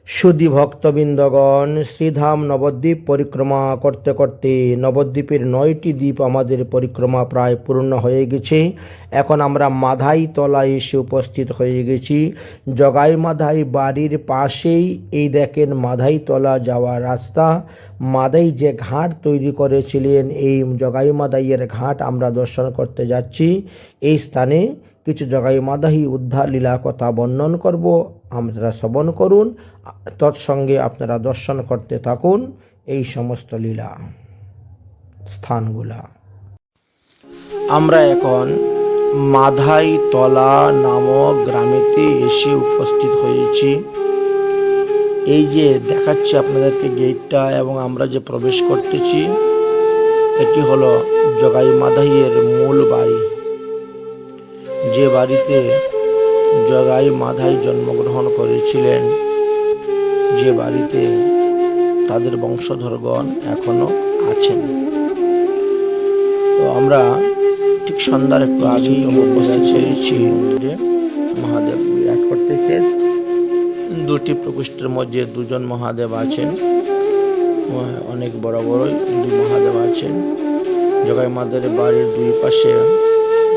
সুধী ভক্তবৃন্দগণ, শ্রীধাম নবদ্বীপ পরিক্রমা করতে করতে নবদ্বীপের 9টি দ্বীপ আমাদের পরিক্রমা প্রায় পূর্ণ হয়ে গেছে। এখন আমরা মাধাই তলায় এসে উপস্থিত হয়ে গেছি। জগাই মাধাই বাড়ির পাশেই এই দেখেন মাধাই তলা যাওয়ার রাস্তা। মাধাই যে ঘাট তৈরি করেছিলেন, এই জগাই মাধাইয়ের ঘাট আমরা দর্শন করতে যাচ্ছি। এই স্থানে কিছু জগাই মাধাই উদ্ধার লীলা কথা বর্ণন করব, আপনারা শ্রবণ করুন, তৎসঙ্গে আপনারা দর্শন করতে থাকুন এই সমস্ত লীলা স্থানগুলা। আমরা এখন মাধাই তলা নামক গ্রামেতে এসে উপস্থিত হয়েছি। এই যে দেখাচ্ছি আপনাদেরকে গেটটা, এবং আমরা যে প্রবেশ করতেছি এটি হলো জগাই মাধাইয়ের মূল বাড়ি, যে বাড়িতে জগাই মাধাই জন্মগ্রহণ করেছিলেন, যে বাড়িতে তাদের বংশধরগণ এখনো আছেন। তো আমরা ঠিক সন্ধ্যার একটু আগেই উপস্থিত হয়েছি মন্দিরে। মহাদেব বিরাজ করতেছে। দুটি প্রকোষ্ঠের মধ্যে দুজন মহাদেব আছেন, অনেক বড় বড় দুই মহাদেব আছেন। জগাই মাধাইয়ের বাড়ির দুই পাশে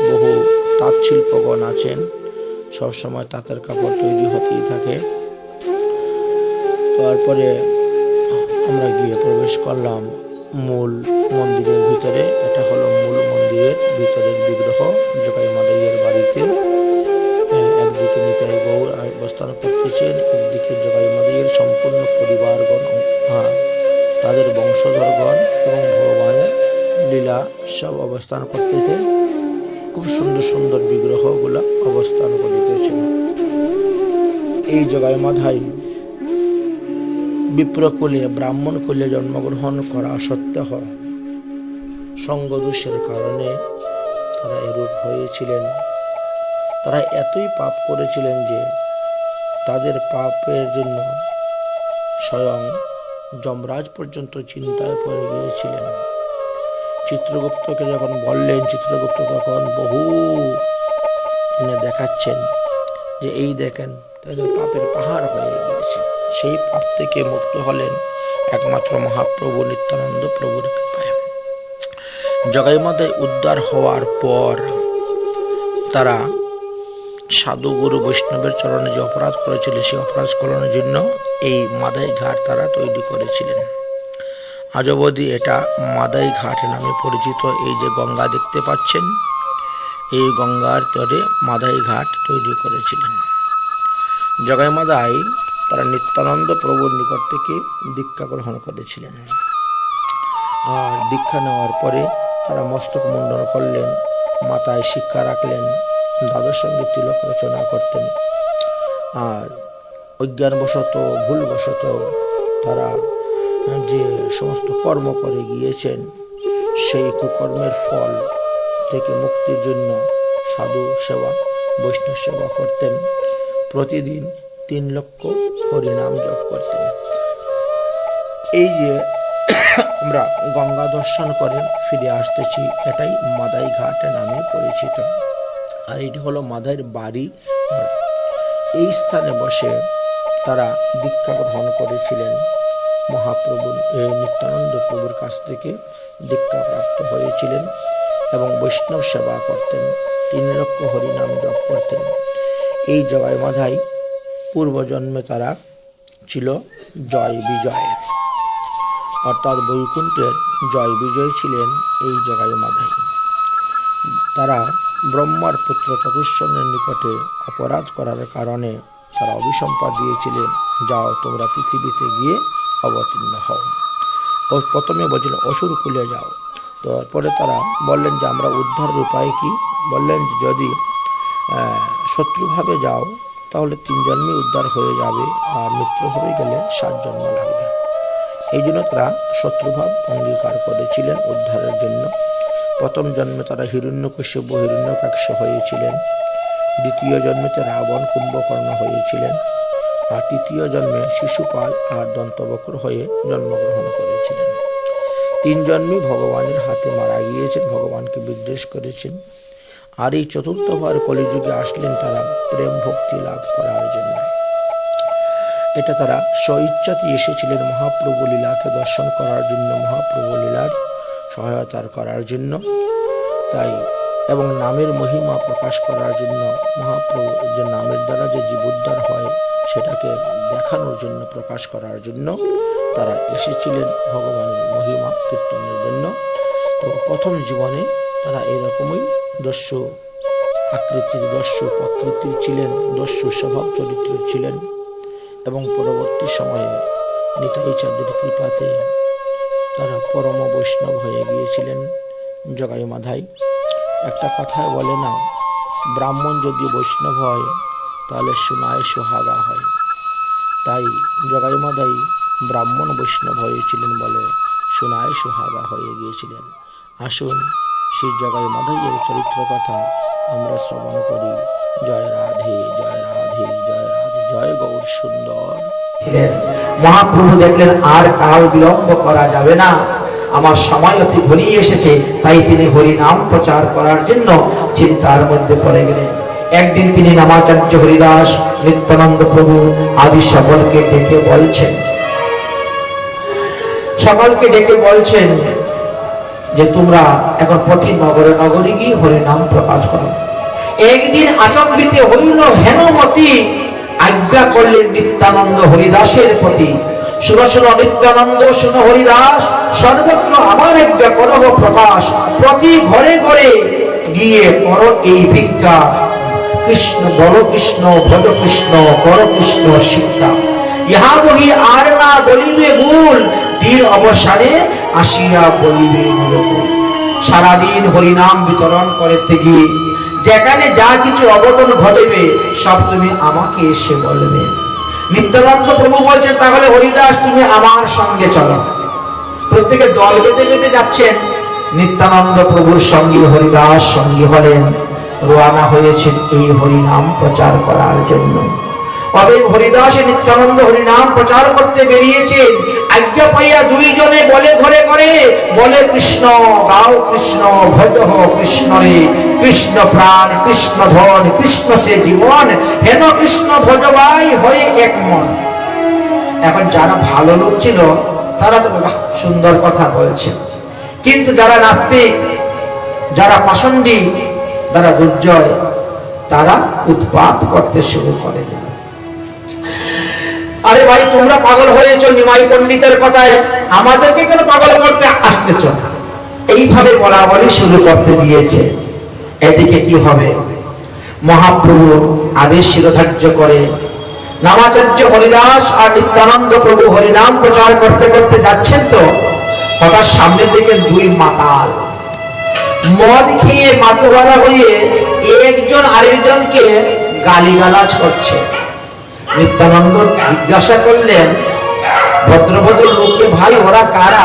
বহু তাঁত শিল্পগণ আছেন, সবসময় তাঁতের কাপড় তৈরি হতেই থাকে। তারপরে আমরা গিয়ে প্রবেশ করলাম মূল মন্দিরের ভিতরে। এটা হলো মূল মন্দিরের ভিতরের বিগ্রহ জগাই মাধাইয়ের বাড়িতে। একদিকে নিতাই গৌর অবস্থান করতেছেন, একদিকে জগাই মাধাইয়ের সম্পূর্ণ পরিবারগণ, তাদের বংশধরগণ এবং ভগবানের লীলা সব অবস্থান করতেছে। খুব সুন্দর সুন্দর বিগ্রহগুলা অবস্থান করিতেছেন। এই জগাই মাধাই বিপ্রকুলে ব্রাহ্মণ কুলে জন্মগ্রহণ করা সত্ত্বেও সঙ্গদোষের কারণে তারা এরূপ হয়েছিলেন। তারা এতই পাপ করেছিলেন যে তাদের পাপের জন্য স্বয়ং যমরাজ পর্যন্ত চিন্তায় পড়ে গিয়েছিলেন। চিত্রগুপ্তকে যখন বললেন, চিত্রগুপ্ত তখন বহু এনে দেখাচ্ছেন যে এই দেখেন তাদের পাপের পাহাড় হয়ে গিয়েছে। সেই পাপ থেকে মুক্ত হলেন একমাত্র মহাপ্রভু নিত্যানন্দ প্রভুর কৃপায়। জগাই মাধাই উদ্ধার হওয়ার পর তারা সাধু গুরু বৈষ্ণবের চরণে যে অপরাধ করেছিলেন, সেই অপরাধ স্খলনের জন্য এই মাধাই ঘাট তারা তৈরি করেছিলেন। আজ অবধি এটা মাধাই ঘাট নামে পরিচিত। এই যে গঙ্গা দেখতে পাচ্ছেন, এই গঙ্গার তরে মাধাই ঘাট তৈরি করেছিলেন। জগাই মাধাই তারা নিত্যানন্দ প্রভুর নিকট থেকে দীক্ষা গ্রহণ করেছিলেন। আর দীক্ষা নেওয়ার পরে তারা মস্তক মুন্ডন করলেন, মাথায় শিক্ষা রাখলেন, দাদুর সঙ্গে তিলক রচনা করতেন। আর অজ্ঞানবশত ভুলবশত তারা যে সমস্ত কর্ম করে গিয়েছেন, সেই কুকর্মের ফল থেকে মুক্তির জন্য সাধু সেবা, বৈষ্ণব সেবা করতেন। প্রতিদিন 3 লক্ষ হরিনাম জপ করতেন। এই যে আমরা গঙ্গা দর্শন করে ফিরে আসতেছি, এটাই মাধাই ঘাট নামে পরিচিত। আর এটি হলো মাধাইয়ের বাড়ি। এই স্থানে বসে তারা দীক্ষা গ্রহণ করেছিলেন। মহাপ্রভু নিত্যানন্দ প্রভুর কাছ থেকে দীক্ষা প্রাপ্ত হয়েছিলেন এবং বৈষ্ণব সেবা করতেন, 3 লক্ষ হরিনাম জপ করতেন। এই জগাই মাধাই পূর্বজন্মে তারা ছিল জয় বিজয়, অর্থাৎ বৈকুণ্ঠের জয় বিজয় ছিলেন এই জগাই মাধাই। তারা ব্রহ্মার পুত্র চতুষ্ষণের নিকটে অপরাধ করার কারণে তারা অভিসম্পাদ দিয়েছিলেন, যাও তোমরা পৃথিবীতে গিয়ে অবতীর্ণ হও। ও প্রথমে বলছিলেন অসুর কুলে যাও। তারপরে তারা বললেন যে আমরা উদ্ধারের উপায় কি? বললেন যে যদি শত্রুভাবে যাও তাহলে 3 জন্মে উদ্ধার হয়ে যাবে, আর মিত্রভাবে গেলে 7 জন্ম লাগবে। এই জন্য তারা শত্রুভাব অঙ্গীকার করেছিলেন উদ্ধারের জন্য। প্রথম জন্মে তারা হিরণ্যকশ্যপ হিরণ্যকাক্ষ হয়েছিলেন, দ্বিতীয় জন্মেতে রাবণ কুম্ভকর্ণ হয়েছিলেন, আর তৃতীয় জন্মে শিশুপাল আর দন্তবক্র হয়ে জন্মগ্রহণ করেছিলেন। 3 জন্মই ভগবানের হাতে মারা গিয়েছেন, ভগবানকে বিদ্বেষ করেছেন। আর এই চতুর্থবার কলিযুগে আসলেন তারা প্রেম ভক্তি লাভ করার জন্য। এটা তারা স্বইচ্ছাতেই এসেছিলেন মহাপ্রভু লীলাকে দর্শন করার জন্য, মহাপ্রভু লীলার সহায়তা করার জন্য। তাই এবং নামের মহিমা প্রকাশ করার জন্য, মহাপ্রভু যে নামের দ্বারা যে জীবোদ্ধার হয় সেটাকে দেখানোর জন্য, প্রকাশ করার জন্য তারা এসেছিলেন ভগবানের মহিমা কীর্তনের জন্য। তো প্রথম জীবনে তারা এরকমই দস্যু আকৃতির, দস্যু প্রকৃতির ছিলেন, দস্যু স্বভাব চরিত্রের ছিলেন এবং পরবর্তী সময়ে নিতাই চাঁদের কৃপাতে তারা পরম বৈষ্ণব হয়ে গিয়েছিলেন। জগাই মাধাই একটা কথায় বলে না, ব্রাহ্মণ যদি বৈষ্ণব হয় তাহলে সোনায় সোহাগা হয়। তাই জগাই মাধাই ব্রাহ্মণ বৈষ্ণব হয়েছিলেন বলে সোনায় সোহাগা হয়ে গিয়েছিলেন। আসুন সেই জগাই মাধাইয়ের চরিত্র কথা আমরা শ্রবণ করি। জয় রাধে, জয় রাধে, জয় রাধে, জয় গৌর সুন্দর। মহাপ্রভু দেখলেন আর কাল বিলম্ব করা যাবে না, আমার সময় অতি ঘনিয়ে এসেছে। তাই তিনি হরি নাম প্রচার করার জন্য চিন্তার মধ্যে পড়ে গেলেন। একদিন তিনি নামাচার্য হরিদাস, নিত্যানন্দ প্রভু আদি সকলকে ডেকে বলছেন যে তোমরা এখন প্রতি নগরে নগরে গিয়ে হরি নাম প্রকাশ করো। একদিন আচম্বিত হইল হেমমতি, আজ্ঞা করলেন নিত্যানন্দ হরিদাসের প্রতি, শুনো শুনো নিত্যানন্দ, শুনো হরিদাস, সর্বত্র আমার আজ্ঞা করো প্রকাশ। প্রতি ঘরে ঘরে গিয়ে করো এই ভিক্ষা, কৃষ্ণ বল কৃষ্ণ, ভজ কৃষ্ণ, কর কৃষ্ণ শিক্ষা। ইহা বহি আর না বলিবে ভুল, তীর অবসানে আসিয়া বলিবে মূলকুল। সারাদিন হরিনাম বিতরণ করতে গিয়ে যেখানে যা কিছু অঘটন ঘটবে সব তুমি আমাকে এসে বলবে। নিত্যানন্দ প্রভু বলছেন তাহলে হরিদাস তুমি আমার সঙ্গে চলো। প্রত্যেকে দল বেঁধে বেঁধে যাচ্ছেন। নিত্যানন্দ প্রভুর সঙ্গে হরিদাস সঙ্গী হলেন, রওনা হয়েছেন এই হরিনাম প্রচার করার জন্য। অতএব হরিদাস নিত্যানন্দ হরিনাম প্রচার করতে বেরিয়েছেন। আজ্ঞা পাইয়া দুইজনে বলে ঘরে ঘরে, বলে কৃষ্ণ গাও কৃষ্ণ, ভজ কৃষ্ণ রে, কৃষ্ণ প্রাণ, কৃষ্ণ ধন, কৃষ্ণ সে জীবন, হেন কৃষ্ণ ভজবাই হয়ে এক মন। এখন যারা ভালো লোক ছিল তারা তো সুন্দর কথা বলছে, কিন্তু যারা নাস্তিক, যারা পাষণ্ডী, যারা দুর্জয়, তারা উৎপাত করতে শুরু করে। আরে ভাই তোমরা পাগল হয়েছ নিমাই পণ্ডিতের কথায়, আমাদেরকে কেন পাগল করতে আসতেছ? এইভাবে বলা বলি শুরু করতে দিয়েছে। এদিকে কি হবে? মহাপ্রভু আদেশ শিরোধার্য করে নামাচার্য হরিদাস আর নিত্যানন্দ প্রভু হরিনাম প্রচার করতে করতে যাচ্ছেন। তো হঠাৎ সামনে থেকে দুই মাতাল মদ খেয়ে মাতোয়ারা হয়ে একজন আরেকজনকে গালিগালাজ করছে। নিত্যানন্দ জিজ্ঞাসা করলেন ভদ্রভদ্র লোককে, ভাই ওরা কারা?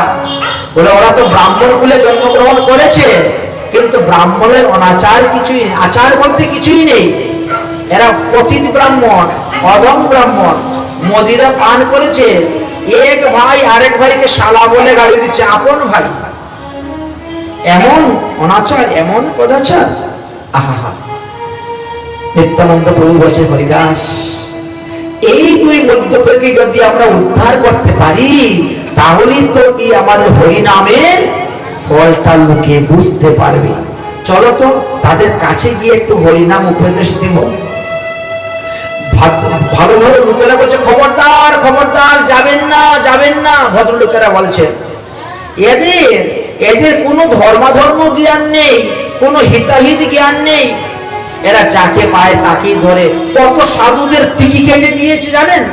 বলে ওরা তো ব্রাহ্মণ কুলে জন্মগ্রহণ করেছে, কিন্তু ব্রাহ্মণের অনাচার কিছুই, আচার বলতে কিছুই নেই। এরা পতিত ব্রাহ্মণ, অধম ব্রাহ্মণ, মদিরা পান করেছে। এক ভাই আরেক ভাইকে শালা বলে গালি দিচ্ছে, আপন ভাই। এমন অনাচার, এমন কদাচার, আহা। নিত্যানন্দ প্রভু বলছে হরিদাস, এই দুই মধ্যপেক্ষে যদি আমরা উদ্ধার করতে পারি তাহলে তো এই আমাদের হরিনামের ফলটা লোকে বুঝতে পারবে। চলো তো তাদের কাছে গিয়ে একটু হরিনাম উপদেশ দিব। ভালো ভালো লোকেরা বলছে খবরদার খবরদার, যাবেন না যাবেন না। ভদ্রলোকেরা বলছেন এদের কোনো ধর্মাধর্ম জ্ঞান নেই, কোনো হিতাহিত জ্ঞান নেই। এরা যাকে পায় তাকেই ধরে। কত সাধুদের টিকি কেটে দিয়েছে জানেন?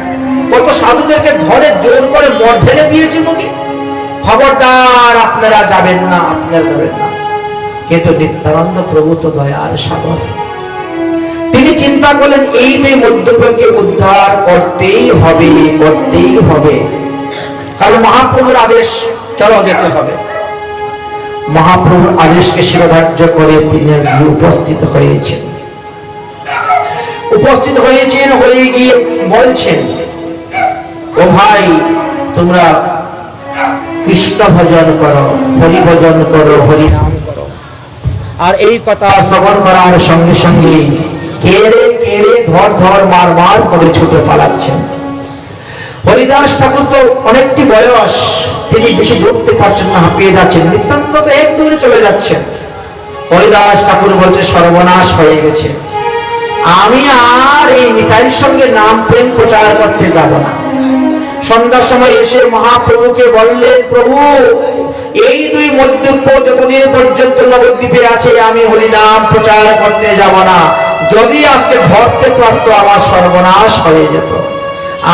কত সাধুদেরকে ধরে জোর করে মদ ঢেলে দিয়েছে মুখে। খবরদার আপনারা যাবেন না, আপনারা যাবেন না। কিন্তু নিত্যানন্দ প্রভু তো দয়ার সাগর, তিনি চিন্তা করলেন এই মেয়ে মধ্যপেক্ষে উদ্ধার করতেই হবে, করতেই হবে। কারণ মহাপ্রভুর আদেশ, চলো যেতে হবে। মহাপ্রভুর আদেশকে শিরোধার্য করে তিনি উপস্থিত হয়েছেন। হয়ে গিয়ে বলছেন, ও ভাই তোমরা কৃষ্ণ ভজন করো, হরি ভজন করো, হরি নাম করো। আর এই কথা শ্রবণ করার সঙ্গে সঙ্গে কেড়ে কেড়ে ধর ধর মার মার করে ছুটে পালাচ্ছেন। হরিদাস ঠাকুর তো অনেকটি বয়স, তিনি বেশি দৌড়তে পারছেন না, হাঁপিয়ে যাচ্ছেন। নিত্যানন্দ তো এক দৌড়ে চলে যাচ্ছেন। হরিদাস ঠাকুর বলছে, সর্বনাশ হয়ে গেছে, আমি আর এই নিতাইয়ের সঙ্গে নাম প্রেম প্রচার করতে যাব না। সন্ধ্যার সময় এসে মহাপ্রভুকে বললেন, প্রভু এই দুই মদ্যপ যতদিন পর্যন্ত নবদ্বীপে আছে আমি হরিনাম প্রচার করতে যাব না। যদি আজকে ধরতে পারতো আমার সর্বনাশ হয়ে যেত,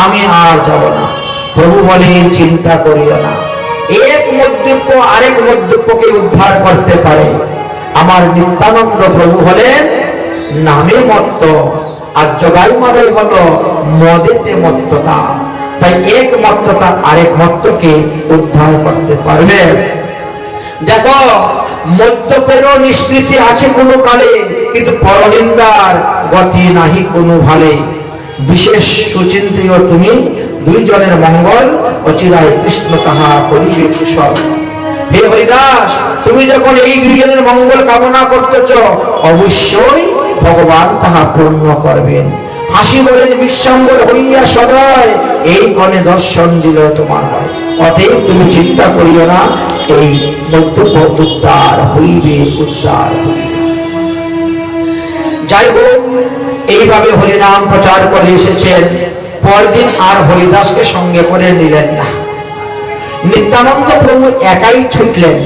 আমি আর যাব না। প্রভু বলেন, চিন্তা করিও না, এক মদ্যপ আরেক মদ্যপকে উদ্ধার করতে পারে। আমার নিত্যানন্দ প্রভু হলেন নামে মত্ত, আর জগাই মাদাই হলো মদেতে মত্ততা। তাই এক মত্ততা আরেক মত্তকে উদ্ধার করতে পারবে। দেখো, মদ্যপেরও নিষ্কৃতি আছে কোনো কালে, কিন্তু পরনিন্দার গতি নাহি কোনো ভালে। বিশেষ সুচিন্তীয় তুমি দুইজনের মঙ্গল, অচিরায় কৃষ্ণ তাহা করিবে কুশল। হে হরিদাস, তুমি যখন এই দুইজনের মঙ্গল কামনা করতেছ, অবশ্যই ভগবান তাহা পূর্ণ করবেন। হাসি বলেন, বিশ্বম্বর হইয়া সদয় এই কণে দর্শন দিল তোমার হয়। অতএব তুমি চিন্তা করিও না, এই মদ্যপ উদ্ধার হইবে, উদ্ধার হইবে। যাই হোক, এইভাবে হরিনাম প্রচার করে এসেছেন। পরদিন আর হরিদাসকে সঙ্গে করে নিলেন না। নিত্যানন্দ প্রভু একাই ছুটলেন,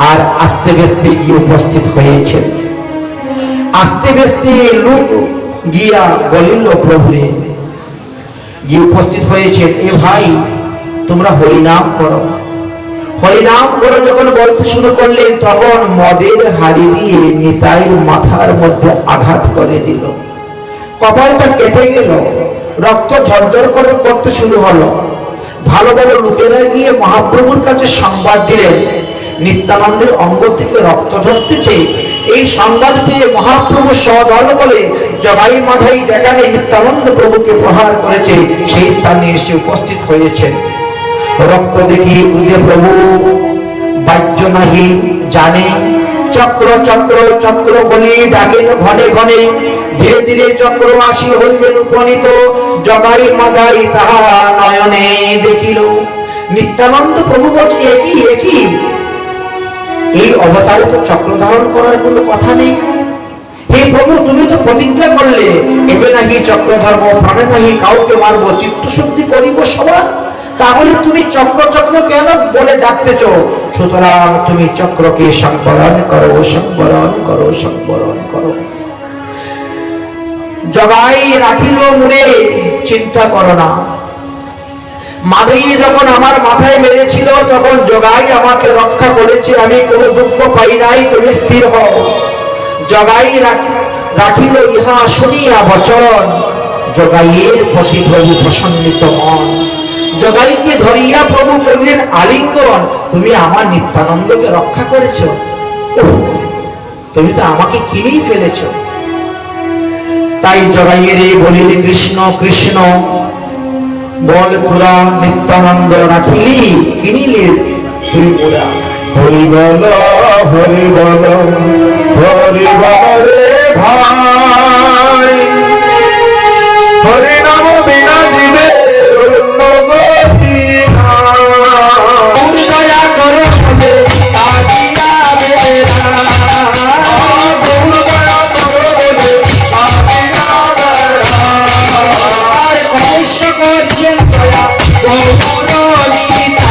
আর আস্তে বেস্তে গিয়ে উপস্থিত হয়েছেন। আস্তে বেস্তে লোক গিয়া বলিল প্রভুরে, গিয়ে উপস্থিত হয়েছেন, এ ভাই তোমরা হরিনাম করো, হরিনাম করো। যখন বলতে শুরু করলেন, তখন মদের হাড়ি দিয়ে নিতাইয়ের মাথার মধ্যে আঘাত করে দিল। কপালটা কেটে গেল, রক্ত ঝরঝর করে করতে শুরু হলো। ভালো ভালো লোকেরা গিয়ে মহাপ্রভুর কাছে সংবাদ দিলেন, নিত্যানন্দের অঙ্গ থেকে রক্ত ঝরতেছে। এই সংবাদ পেয়ে মহাপ্রভু সদল বলে জগাই মাধাই যেখানে নিত্যানন্দ প্রভুকে প্রহার করেছে সেই স্থানে এসে উপস্থিত হয়েছেন। রক্ত দেখি উদে প্রভু বাহ্য নাহি জানে, চক্র চক্র চক্র বলি ডাকেন ঘনে ঘনে। ধীরে ধীরে চক্র আসি হইলেন উপনীত, জগাই মাধাই তাহা নয়নে দেখিল। নিত্যানন্দ প্রভু বলছে, একই একই, এই অবতারে তো চক্র ধারণ করার কোনো কথা নেই। হে প্রভু, তুমি তো প্রতিজ্ঞা করলে, এবে নাহি চক্র ধর্ম, প্রাণে নাহি কাউকে মারবো, চিত্তশুদ্ধি করিব সবার। তাহলে তুমি চক্র চক্র কেন বলে ডাকতেছ? সুতরাং তুমি চক্রকে সংবরণ করো, সংবরণ করো, সংবরণ করো। জগাই রাখিল মুরে, চিন্তা করো না। মাধবী যখন আমার মাথায় মেরেছিল, তখন জগাই আমাকে রক্ষা করেছে, আমি কোনো দুঃখ পাই নাই, তুমি স্থির হও। জগাই রাখিল ইহা শুনিয়া বচন, জগাইয়ের প্রতি প্রভু প্রসন্নিত মন। জগাইকে ধরিয়া প্রভু করলেন আলিঙ্গন, তুমি আমার নিত্যানন্দকে রক্ষা করেছ, তুমি তো আমাকে কিনেই ফেলেছ। তাই জগাইয়ের বলিলে, কৃষ্ণ কৃষ্ণ বল তোরা নিত্যানন্দ রাখিলি, কিনিলে তুই মোরা। হরি বল, হরি বল, হরি বল রে ভাই, হরি নাম বিনা জীবে অন্য গতি নাই। দয়া করো বলে কাটিয়া বেড়া, গৌর দয়া করো বলে কাটিয়া বেড়া। আর কষ্ট করছেন দয়া গৌর নিতা।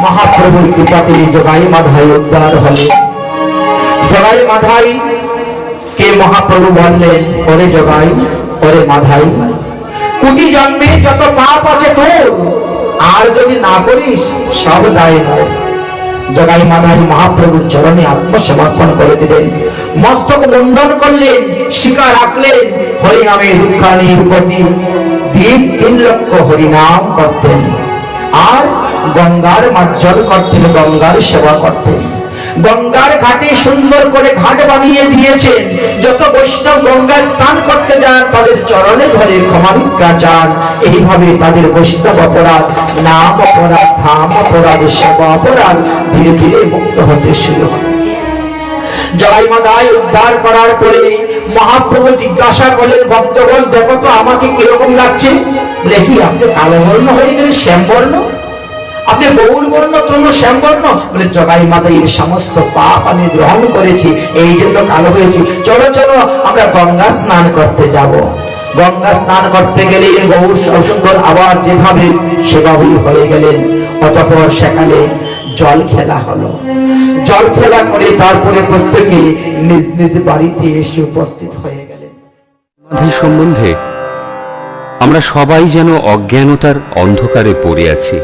মহাপ্রভুর কৃপাতে জগাই মাধাই উদ্ধার হলে। জগাই মাধাই কে মহাপ্রভু বললেন, ওরে জগাই, ওরে মাধাই, কোটি জন্মে যত পাপ আছে তোর, আর যদি না করিস সব দায় নয়। জগাই মাধাই মহাপ্রভুর চরণে আত্মসমর্পণ করে দিলেন, মস্তক মুন্ডন করলেন, শিকা রাখলেন, হরিনামের রুখানির প্রতি দিন 3 লক্ষ হরিনাম করতেন, আর গঙ্গার মার্জল করতেন, গঙ্গার সেবা করতেন। গঙ্গার ঘাটে সুন্দর করে ঘাট বানিয়ে দিয়েছেন, যত বৈষ্ণব গঙ্গায় স্নান করতে যান তাদের চরণে ধরে ক্ষমা ভিক্ষা চান। এইভাবে তাদের বৈষ্ণব অপরাধ, নাম অপরাধ, ধাম অপরাধ, সেবা অপরাধ ধীরে ধীরে মুক্ত হতে শুরু হয়। জগাই মাধাই উদ্ধার করার পরে মহাপ্রভু জিজ্ঞাসা করলেন, ভক্তগণ দেখো তো আমাকে কিরকম লাগছে? বলে কি আপনি কালো বর্ণ হয়ে গেলেন, শ্যাম বর্ণ? আপনি গৌর বর্ণ, তনু শ্যাম বর্ণ? বলে জগাই মাধাই এর সমস্ত পাপ আমি গ্রহণ করেছি, এই জন্য কালো হয়েছি। চলো চলো আমরা গঙ্গা স্নান করতে যাব। গঙ্গা স্নান করতে গেলে গৌর সুন্দর আবার যেভাবে সেভাবেই হয়ে গেলেন। অতঃপর সেখানে জল খেলা হলো। জল খেলা করে তারপরে প্রত্যেকে নিজ নিজ বাড়িতে এসে উপস্থিত হয়ে গেলেন। সমাধি সম্বন্ধে আমরা সবাই যেন অজ্ঞানতার অন্ধকারে পড়ে আছি।